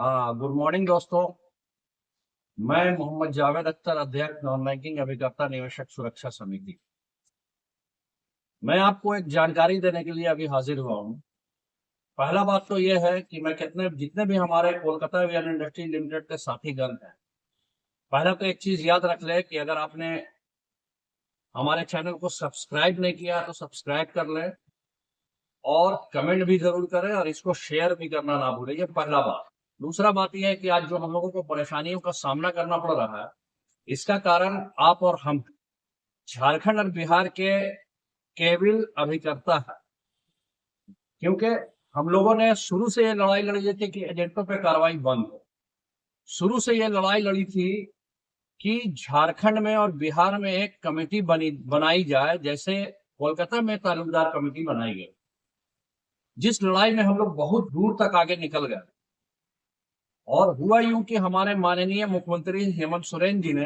Good morning दोस्तों। मैं मोहम्मद जावेद अख्तर, अध्यक्ष नॉन बैंकिंग अभिकर्ता निवेशक सुरक्षा समिति। मैं आपको एक जानकारी देने के लिए अभी हाजिर हुआ हूँ। पहला बात तो यह है कि मैं जितने भी हमारे कोलकाता एवियन इंडस्ट्री लिमिटेड के साथीगण हैं, पहला तो एक चीज याद रख ले कि अगर आपने हमारे चैनल को सब्सक्राइब नहीं किया तो सब्सक्राइब कर ले और कमेंट भी जरूर करें और इसको शेयर भी करना ना भूलें। ये पहला बात। दूसरा बात यह है कि आज जो हम लोगों को परेशानियों का सामना करना पड़ रहा है, इसका कारण आप और हम झारखंड और बिहार के केवल अभिकर्ता है। क्योंकि हम लोगों ने शुरू से ये लड़ाई लड़ी थी कि एजेंटों पे कार्रवाई बंद हो। शुरू से ये लड़ाई लड़ी थी कि झारखंड में और बिहार में एक कमेटी बनाई जाए, जैसे कोलकाता में तालुकदार कमेटी बनाई गई। जिस लड़ाई में हम लोग बहुत दूर तक आगे निकल गए और हुआ यूं कि हमारे माननीय मुख्यमंत्री हेमंत सोरेन जी ने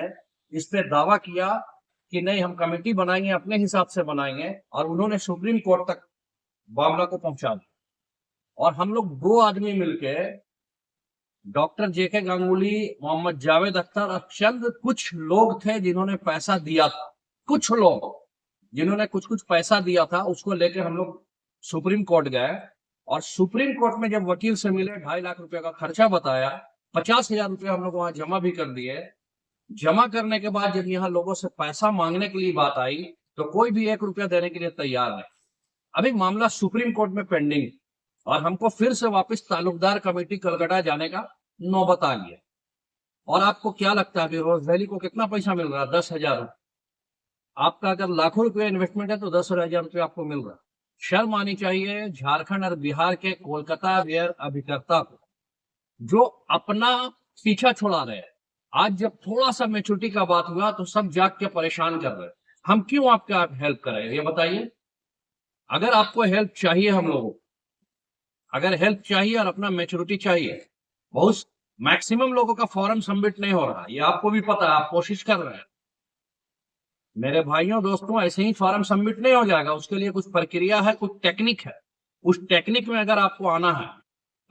इस पे दावा किया कि नहीं, हम कमेटी बनाएंगे, अपने हिसाब से बनाएंगे, और उन्होंने सुप्रीम कोर्ट तक मामला को पहुंचा दिया। और हम लोग दो आदमी मिलके, डॉक्टर जेके गांगुली, मोहम्मद जावेद अख्तर और चंद कुछ लोग थे जिन्होंने पैसा दिया था, कुछ लोग जिन्होंने कुछ कुछ पैसा दिया था, उसको लेके हम लोग सुप्रीम कोर्ट गए। और सुप्रीम कोर्ट में जब वकील से मिले, 2.5 लाख रुपए का खर्चा बताया, 50,000 रुपये हम लोग वहां जमा भी कर दिए। जमा करने के बाद जब यहाँ लोगों से पैसा मांगने के लिए बात आई तो कोई भी 1 रुपया देने के लिए तैयार नहीं। अभी मामला सुप्रीम कोर्ट में पेंडिंग और हमको फिर से वापस तालुकदार कमेटी कलकत्ता जाने का नौबत आ गया। और आपको क्या लगता है कि रोज वैली को कितना पैसा मिल रहा है? 10,000 रुपये। आपका अगर लाखों रुपए इन्वेस्टमेंट है तो 10,000 रुपये आपको मिल रहा है। शर्म आनी चाहिए झारखंड और बिहार के कोलकाता वेयर अभिकर्ता को, जो अपना पीछा छुड़ा रहे हैं। आज जब थोड़ा सा मेचुरिटी का बात हुआ तो सब जाग के परेशान कर रहे हैं। हम क्यों आपका हेल्प करें, ये बताइए। अगर आपको हेल्प चाहिए, हम लोगों को अगर हेल्प चाहिए और अपना मेचुरिटी चाहिए, बहुत मैक्सिमम लोगों का फॉर्म सबमिट नहीं हो रहा, ये आपको भी पता है, आप कोशिश कर रहे हैं। मेरे भाइयों दोस्तों, ऐसे ही फॉर्म सबमिट नहीं हो जाएगा, उसके लिए कुछ प्रक्रिया है, कुछ टेक्निक है। उस टेक्निक में अगर आपको आना है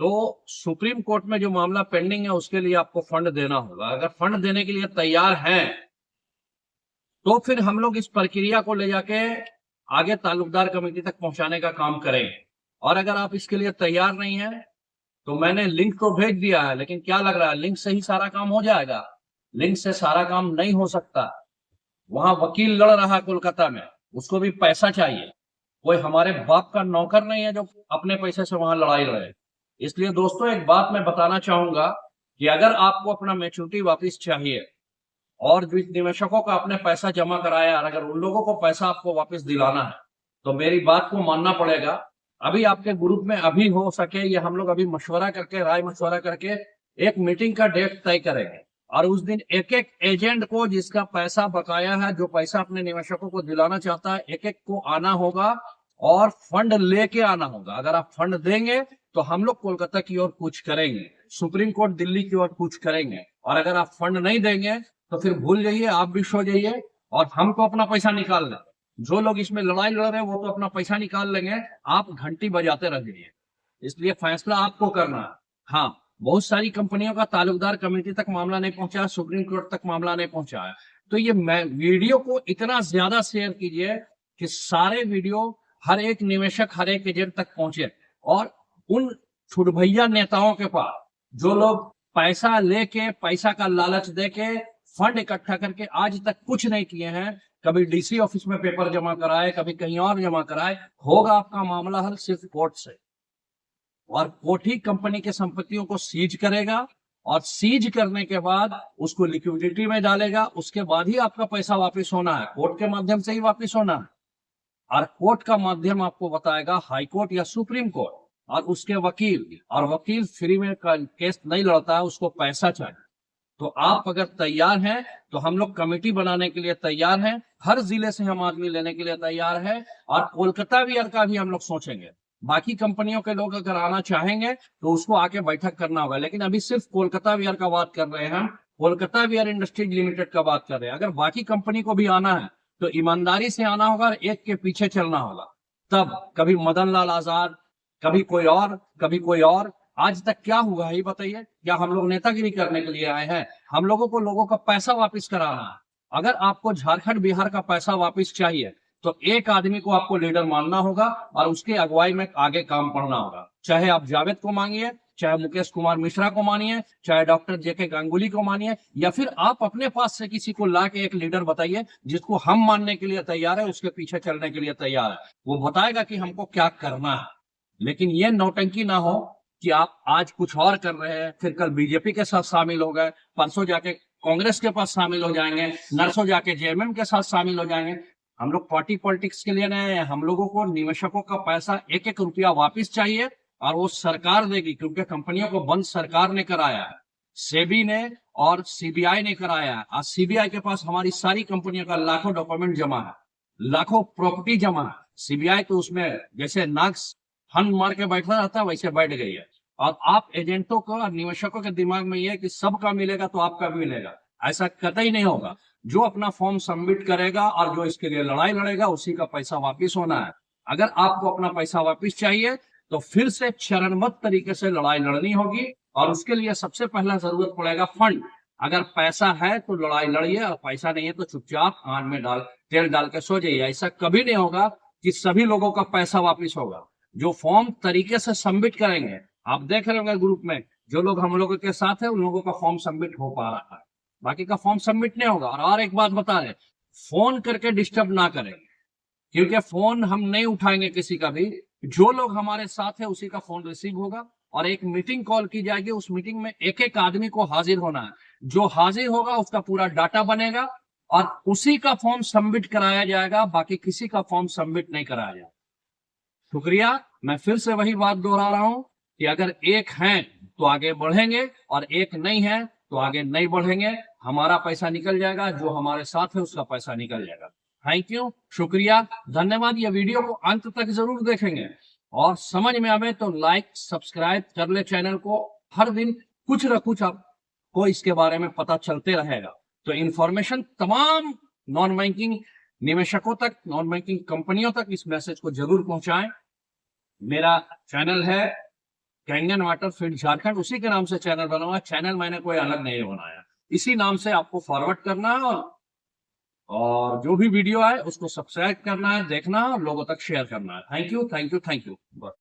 तो सुप्रीम कोर्ट में जो मामला पेंडिंग है उसके लिए आपको फंड देना होगा। अगर फंड देने के लिए तैयार हैं तो फिर हम लोग इस प्रक्रिया को ले जाके आगे तालुकदार कमेटी तक पहुंचाने का काम करेंगे। और अगर आप इसके लिए तैयार नहीं है तो मैंने लिंक तो भेज दिया है, लेकिन क्या लग रहा है लिंक से ही सारा काम हो जाएगा? लिंक से सारा काम नहीं हो सकता। वहां वकील लड़ रहा है कोलकाता में, उसको भी पैसा चाहिए। कोई हमारे बाप का नौकर नहीं है जो अपने पैसे से वहां लड़ाई लड़े। इसलिए दोस्तों, एक बात मैं बताना चाहूंगा कि अगर आपको अपना मैच्योरिटी वापस चाहिए और जिस निवेशकों का आपने पैसा जमा कराया, और अगर उन लोगों को पैसा आपको वापस दिलाना है तो मेरी बात को मानना पड़ेगा। अभी आपके ग्रुप में अभी हो सके, ये हम लोग अभी मशवरा करके, राय मशवरा करके एक मीटिंग का डेट तय करेंगे और उस दिन एक एक एजेंट को, जिसका पैसा बकाया है, जो पैसा अपने निवेशकों को दिलाना चाहता है, एक एक को आना होगा और फंड लेके आना होगा। अगर आप फंड देंगे तो हम लोग कोलकाता की ओर कूच करेंगे, सुप्रीम कोर्ट दिल्ली की ओर कूच करेंगे। और अगर आप फंड नहीं देंगे तो फिर भूल जाइए, आप भी सो जाइए और हम तो अपना पैसा निकाल लें। जो लोग इसमें लड़ाई लड़ रहे हैं वो तो अपना पैसा निकाल लेंगे, आप घंटी बजाते रह जाइए। इसलिए फैसला आपको करना है। हाँ, बहुत सारी कंपनियों का तालुकदार कमेटी तक मामला नहीं पहुंचा, सुप्रीम कोर्ट तक मामला नहीं पहुंचा है। तो ये वीडियो को इतना ज्यादा शेयर कीजिए कि सारे वीडियो हर एक निवेशक, हर एक एजेंट तक पहुंचे। और उन छुटभैया नेताओं के पास जो लोग पैसा लेके, पैसा का लालच देके, फंड इकट्ठा करके आज तक कुछ नहीं किए हैं, कभी डीसी ऑफिस में पेपर जमा कराए, कभी कहीं और जमा कराए, होगा आपका मामला हल सिर्फ कोर्ट से। और कोर्ट ही कंपनी के संपत्तियों को सीज करेगा और सीज करने के बाद उसको लिक्विडिटी में डालेगा। उसके बाद ही आपका पैसा वापस होना है, कोर्ट के माध्यम से ही वापस होना है। और कोर्ट का माध्यम आपको बताएगा हाई कोर्ट या सुप्रीम कोर्ट, और उसके वकील, और वकील फ्री में केस नहीं लड़ता है, उसको पैसा चाहिए। तो आप अगर तैयार हैं तो हम लोग कमेटी बनाने के लिए तैयार हैं, हर जिले से हम आदमी लेने के लिए तैयार हैं, और कोलकाता वियर का भी हम लोग सोचेंगे। बाकी कंपनियों के लोग अगर आना चाहेंगे तो उसको आके बैठक करना होगा, लेकिन अभी सिर्फ कोलकाता वियर का बात कर रहे हैं हम, कोलकाता वियर इंडस्ट्रीज लिमिटेड का बात कर रहे हैं। अगर बाकी कंपनी को भी आना है तो ईमानदारी से आना होगा और एक के पीछे चलना होगा। तब कभी मदन लाल आजाद, कभी कोई और, कभी कोई और, आज तक क्या हुआ है ये बताइए? क्या हम लोग नेतागिरी करने के लिए आए हैं? हम लोगों को लोगों का पैसा वापस कराना है। अगर आपको झारखंड बिहार का पैसा वापस चाहिए तो एक आदमी को आपको लीडर मानना होगा और उसके अगुवाई में आगे काम करना होगा। चाहे आप जावेद को मांगिए, चाहे मुकेश कुमार मिश्रा को मानिए, चाहे डॉक्टर जेके गांगुली को मानिए, या फिर आप अपने पास से किसी को ला के एक लीडर बताइए जिसको हम मानने के लिए तैयार है, उसके पीछे चलने के लिए तैयार है। वो बताएगा कि हमको क्या करना है। लेकिन ये नौटंकी ना हो कि आप आज कुछ और कर रहे हैं, फिर कल बीजेपी के साथ शामिल हो गए, परसों जाके कांग्रेस के पास शामिल हो जाएंगे, नरसों जाके जेएमएम के साथ शामिल हो जाएंगे। हम लोग पार्टी पॉलिटिक्स के लिए नहीं है। हम लोगों को निवेशकों का पैसा एक एक रुपया वापस चाहिए और वो सरकार देगी, क्योंकि कंपनियों को बंद सरकार ने कराया है, सेबी ने और सीबीआई ने कराया है। आज सीबीआई के पास हमारी सारी कंपनियों का लाखों डॉक्यूमेंट जमा है, लाखों प्रॉपर्टी जमा है। सीबीआई तो उसमें जैसे नाग फन मार के बैठा रहता है वैसे बैठ गई है। और आप एजेंटों को और निवेशकों के दिमाग में ये है कि सबका मिलेगा तो आपका भी मिलेगा। ऐसा कतई नहीं होगा। जो अपना फॉर्म सबमिट करेगा और जो इसके लिए लड़ाई लड़ेगा उसी का पैसा वापिस होना है। अगर आपको अपना पैसा वापिस चाहिए तो फिर से चरणबद्ध तरीके से लड़ाई लड़नी होगी और उसके लिए सबसे पहला जरूरत पड़ेगा फंड। अगर पैसा है तो लड़ाई लड़िए और पैसा नहीं है तो चुपचाप आन में तेल डाल के सो जाइए। ऐसा कभी नहीं होगा कि सभी लोगों का पैसा वापिस होगा। जो फॉर्म तरीके से सबमिट करेंगे, आप देख रहे होंगे ग्रुप में जो लोग हम लोगों के साथ है उन लोगों का फॉर्म सबमिट हो पा रहा है, बाकी का फॉर्म सबमिट नहीं होगा। और एक बात बता रहे, फोन करके डिस्टर्ब ना करें, क्योंकि फोन हम नहीं उठाएंगे किसी का भी। जो लोग हमारे साथ है उसी का फोन रिसीव होगा और एक मीटिंग कॉल की जाएगी। उस मीटिंग में एक एक आदमी को हाजिर होना है। जो हाजिर होगा उसका पूरा डाटा बनेगा और उसी का फॉर्म सबमिट कराया जाएगा, बाकी किसी का फॉर्म सबमिट नहीं कराया जाएगा। शुक्रिया। मैं फिर से वही बात दोहरा रहा हूं कि अगर एक हैं तो आगे बढ़ेंगे और एक नहीं है तो आगे नहीं बढ़ेंगे। हमारा पैसा निकल जाएगा, जो हमारे साथ है उसका पैसा निकल जाएगा। थैंक यू, शुक्रिया, धन्यवाद। ये वीडियो को अंत तक जरूर देखेंगे और समझ में आवे तो लाइक सब्सक्राइब कर ले चैनल को। हर दिन कुछ न कुछ आपको इसके बारे में पता चलते रहेगा। तो इंफॉर्मेशन तमाम नॉन बैंकिंग निवेशकों तक, नॉन बैंकिंग कंपनियों तक इस मैसेज को जरूर पहुंचाएं। मेरा चैनल है कैंगन वाटर फीड झारखंड, उसी के नाम से चैनल बना हुआ है। चैनल मैंने कोई अलग नहीं बनाया, इसी नाम से आपको फॉरवर्ड करना है और जो भी वीडियो आए उसको सब्सक्राइब करना है, देखना है और लोगों तक शेयर करना है। Thank you, thank you, thank you.